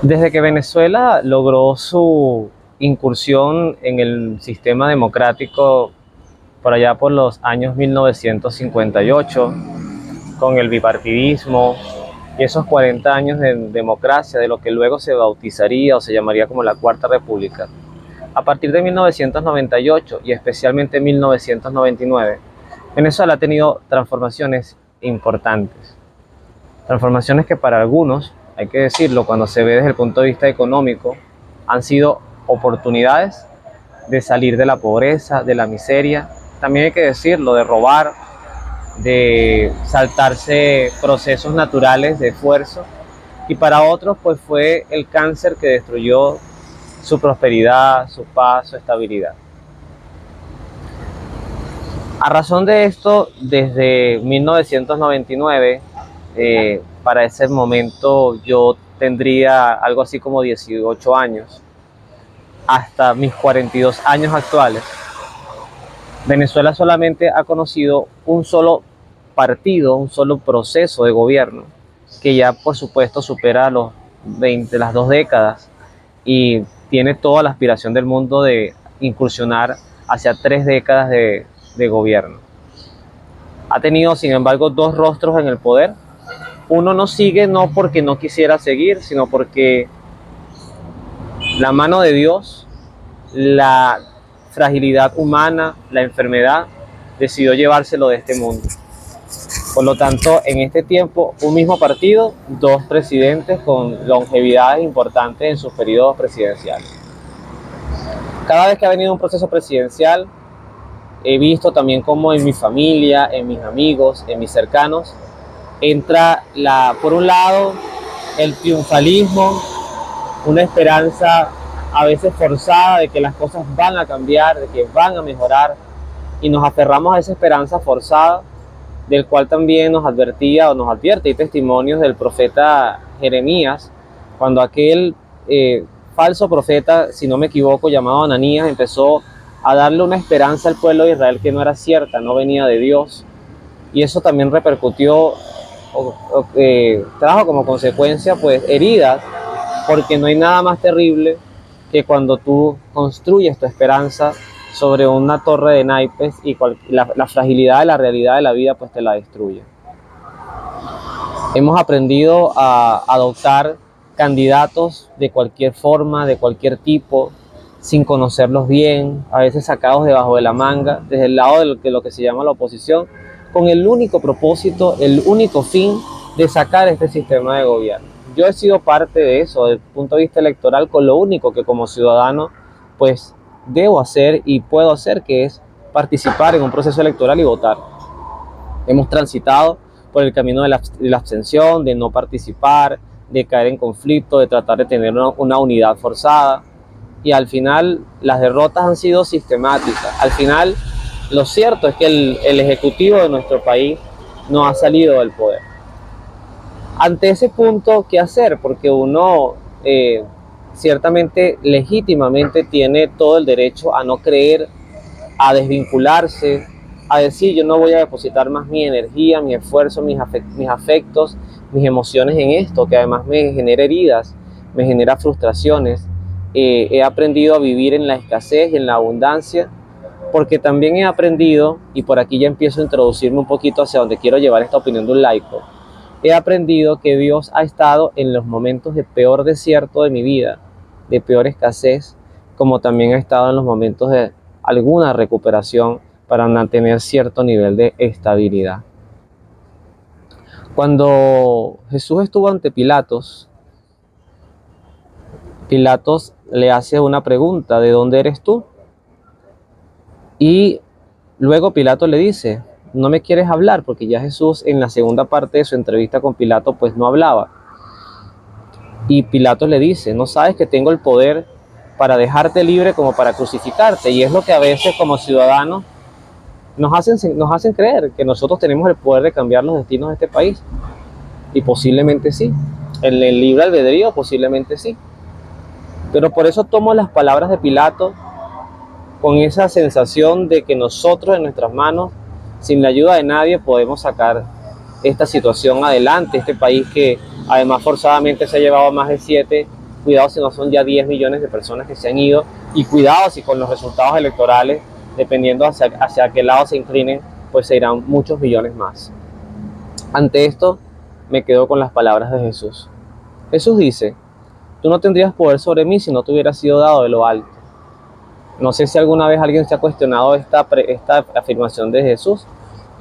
Desde que Venezuela logró su incursión en el sistema democrático por allá por los años 1958, con el bipartidismo y esos 40 años de democracia, de lo que luego se bautizaría o se llamaría como la Cuarta República. A partir de 1998 y especialmente 1999, Venezuela ha tenido transformaciones importantes. Transformaciones que para algunos, hay que decirlo, cuando se ve desde el punto de vista económico, han sido oportunidades de salir de la pobreza, de la miseria. También hay que decirlo, de robar, de saltarse procesos naturales de esfuerzo. Y para otros, pues fue el cáncer que destruyó su prosperidad, su paz, su estabilidad. A razón de esto, desde 1999, para ese momento yo tendría algo así como 18 años, hasta mis 42 años actuales, Venezuela solamente ha conocido un solo partido, un solo proceso de gobierno, que ya por supuesto supera las 2 décadas y tiene toda la aspiración del mundo de incursionar hacia 3 décadas de gobierno. Ha tenido, sin embargo, dos rostros en el poder. Uno no sigue no porque no quisiera seguir, sino porque la mano de Dios, la fragilidad humana, la enfermedad, decidió llevárselo de este mundo. Por lo tanto, en este tiempo, un mismo partido, dos presidentes con longevidades importantes en sus periodos presidenciales. Cada vez que ha venido un proceso presidencial, he visto también como en mi familia, en mis amigos, en mis cercanos, entra por un lado, el triunfalismo, una esperanza a veces forzada de que las cosas van a cambiar, de que van a mejorar, y nos aferramos a esa esperanza forzada, del cual también nos advertía o nos advierte, hay testimonios del profeta Jeremías, cuando aquel falso profeta, si no me equivoco, llamado Ananías, empezó a darle una esperanza al pueblo de Israel que no era cierta, no venía de Dios, y eso también repercutió trajo como consecuencia pues heridas, porque no hay nada más terrible que cuando tú construyes tu esperanza sobre una torre de naipes y la fragilidad de la realidad de la vida pues te la destruye. Hemos aprendido a adoptar candidatos de cualquier forma, de cualquier tipo, sin conocerlos bien, a veces sacados debajo de la manga, desde el lado de lo que se llama la oposición, con el único propósito, el único fin de sacar este sistema de gobierno. Yo he sido parte de eso, desde el punto de vista electoral, con lo único que como ciudadano pues debo hacer y puedo hacer, que es participar en un proceso electoral y votar. Hemos transitado por el camino de la abstención, de no participar, de caer en conflicto, de tratar de tener una unidad forzada, y al final las derrotas han sido sistemáticas. Al final lo cierto es que el ejecutivo de nuestro país no ha salido del poder. Ante ese punto, ¿qué hacer? Porque uno ciertamente, legítimamente tiene todo el derecho a no creer, a desvincularse, a decir yo no voy a depositar más mi energía, mi esfuerzo, mis afectos, mis emociones en esto, que además me genera heridas, me genera frustraciones. He aprendido a vivir en la escasez y en la abundancia, porque también he aprendido, y por aquí ya empiezo a introducirme un poquito hacia donde quiero llevar esta opinión de un laico, he aprendido que Dios ha estado en los momentos de peor desierto de mi vida, de peor escasez, como también ha estado en los momentos de alguna recuperación para mantener cierto nivel de estabilidad. Cuando Jesús estuvo ante Pilatos, Pilatos le hace una pregunta: ¿de dónde eres tú? Y luego Pilatos le dice: no me quieres hablar, porque ya Jesús en la segunda parte de su entrevista con Pilato pues no hablaba. Y Pilatos le dice: no sabes que tengo el poder para dejarte libre como para crucificarte. Y es lo que a veces como ciudadanos nos hacen creer, que nosotros tenemos el poder de cambiar los destinos de este país. Y posiblemente sí, en el libre albedrío posiblemente sí. Pero por eso tomo las palabras de Pilato con esa sensación de que nosotros en nuestras manos, sin la ayuda de nadie, podemos sacar esta situación adelante. Este país que además forzadamente se ha llevado más de cuidado si no son ya 10 millones de personas que se han ido, y cuidado si con los resultados electorales, dependiendo hacia qué lado se inclinen, pues se irán muchos millones más. Ante esto, me quedo con las palabras de Jesús. Jesús dice: tú no tendrías poder sobre mí si no te hubiera sido dado de lo alto. No sé si alguna vez alguien se ha cuestionado esta afirmación de Jesús,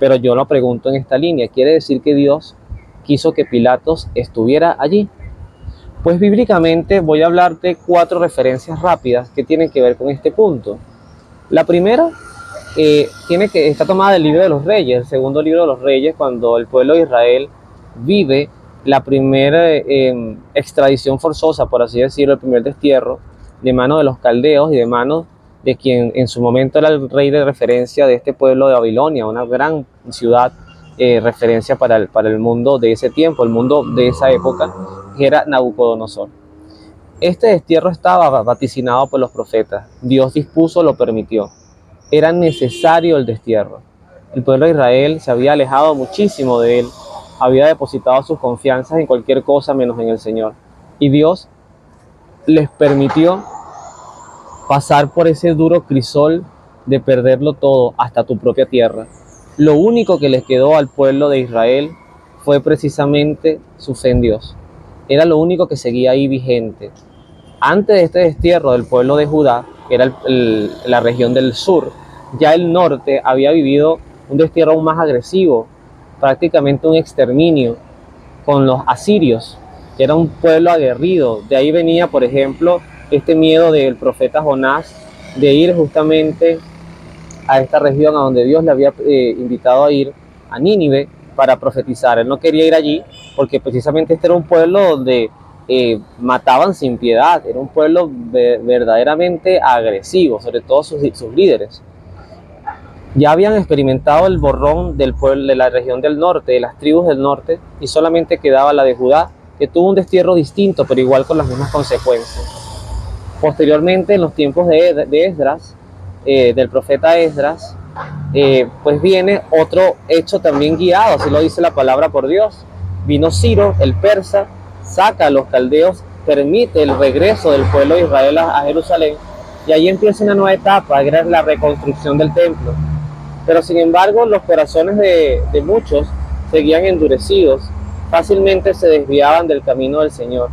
pero yo lo pregunto en esta línea. ¿Quiere decir que Dios quiso que Pilatos estuviera allí? Pues bíblicamente voy a hablarte 4 referencias rápidas que tienen que ver con este punto. La primera está tomada del libro de los Reyes, el segundo libro de los Reyes, cuando el pueblo de Israel vive la primera extradición forzosa, por así decirlo, el primer destierro, de mano de los caldeos y de mano de quien en su momento era el rey de referencia de este pueblo de Babilonia, una gran ciudad, referencia para el mundo de ese tiempo, el mundo de esa época, que era Nabucodonosor. Este destierro estaba vaticinado por los profetas. Dios dispuso, lo permitió. Era necesario el destierro. El pueblo de Israel se había alejado muchísimo de él, había depositado sus confianzas en cualquier cosa menos en el Señor. Y Dios les permitió pasar por ese duro crisol de perderlo todo, hasta tu propia tierra. Lo único que les quedó al pueblo de Israel fue precisamente su fe en Dios. Era lo único que seguía ahí vigente. Antes de este destierro del pueblo de Judá, que era la región del sur, ya el norte había vivido un destierro aún más agresivo, prácticamente un exterminio con los asirios, que era un pueblo aguerrido. De ahí venía, por ejemplo, este miedo del profeta Jonás de ir justamente a esta región a donde Dios le había invitado a ir, a Nínive, para profetizar. Él no quería ir allí porque precisamente este era un pueblo donde mataban sin piedad, era un pueblo verdaderamente agresivo, sobre todo sus líderes. Ya habían experimentado el borrón del pueblo de la región del norte, de las tribus del norte, y solamente quedaba la de Judá, que tuvo un destierro distinto, pero igual con las mismas consecuencias. Posteriormente, en los tiempos de Esdras, del profeta Esdras, pues viene otro hecho también guiado, así lo dice la palabra por Dios. Vino Ciro, el persa, saca a los caldeos, permite el regreso del pueblo de Israel a Jerusalén, y ahí empieza una nueva etapa, que era la reconstrucción del templo. Pero sin embargo, los corazones de muchos seguían endurecidos, fácilmente se desviaban del camino del Señor.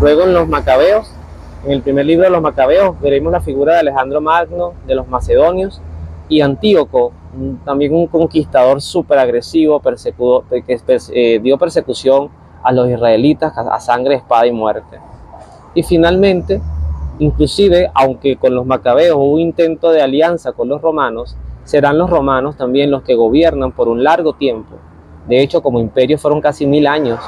Luego en los Macabeos, en el primer libro de los Macabeos, veremos la figura de Alejandro Magno, de los macedonios, y Antíoco, también un conquistador súper agresivo, que dio persecución a los israelitas a sangre, espada y muerte. Y finalmente, inclusive, aunque con los Macabeos hubo un intento de alianza con los romanos, serán los romanos también los que gobiernan por un largo tiempo. De hecho, como imperio fueron casi 1000 años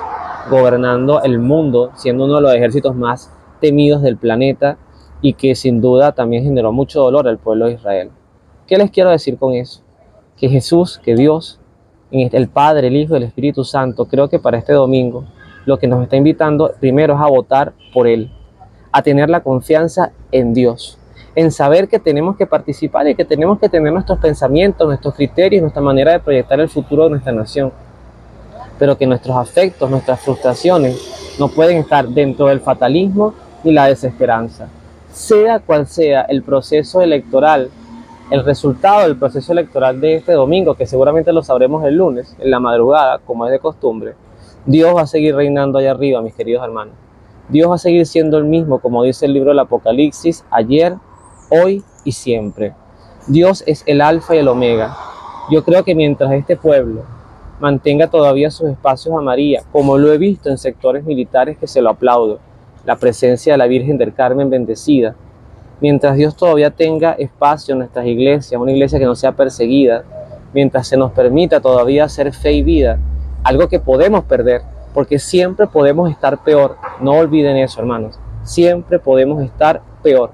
gobernando el mundo, siendo uno de los ejércitos más temidos del planeta, y que sin duda también generó mucho dolor al pueblo de Israel. ¿Qué les quiero decir con eso? Que Jesús, que Dios, el Padre, el Hijo y el Espíritu Santo, creo que para este domingo lo que nos está invitando primero es a votar por Él, a tener la confianza en Dios, en saber que tenemos que participar y que tenemos que tener nuestros pensamientos, nuestros criterios, nuestra manera de proyectar el futuro de nuestra nación, pero que nuestros afectos, nuestras frustraciones no pueden estar dentro del fatalismo ni la desesperanza. Sea cual sea el proceso electoral, el resultado del proceso electoral de este domingo, que seguramente lo sabremos el lunes, en la madrugada, como es de costumbre, Dios va a seguir reinando allá arriba, mis queridos hermanos. Dios va a seguir siendo el mismo, como dice el libro del Apocalipsis, ayer, hoy y siempre. Dios es el alfa y el omega. Yo creo que mientras este pueblo mantenga todavía sus espacios a María, como lo he visto en sectores militares que se lo aplaudo, la presencia de la Virgen del Carmen bendecida, mientras Dios todavía tenga espacio en nuestras iglesias, una iglesia que no sea perseguida, mientras se nos permita todavía hacer fe y vida, algo que podemos perder, porque siempre podemos estar peor. No olviden eso, hermanos, siempre podemos estar peor.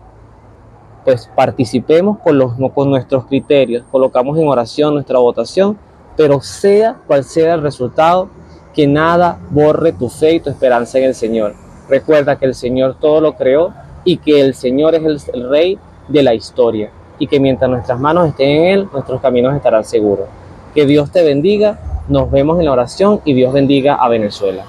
Pues participemos con nuestros criterios, colocamos en oración nuestra votación, pero sea cual sea el resultado, que nada borre tu fe y tu esperanza en el Señor. Recuerda que el Señor todo lo creó y que el Señor es el Rey de la historia, y que mientras nuestras manos estén en Él, nuestros caminos estarán seguros. Que Dios te bendiga, nos vemos en la oración y Dios bendiga a Venezuela.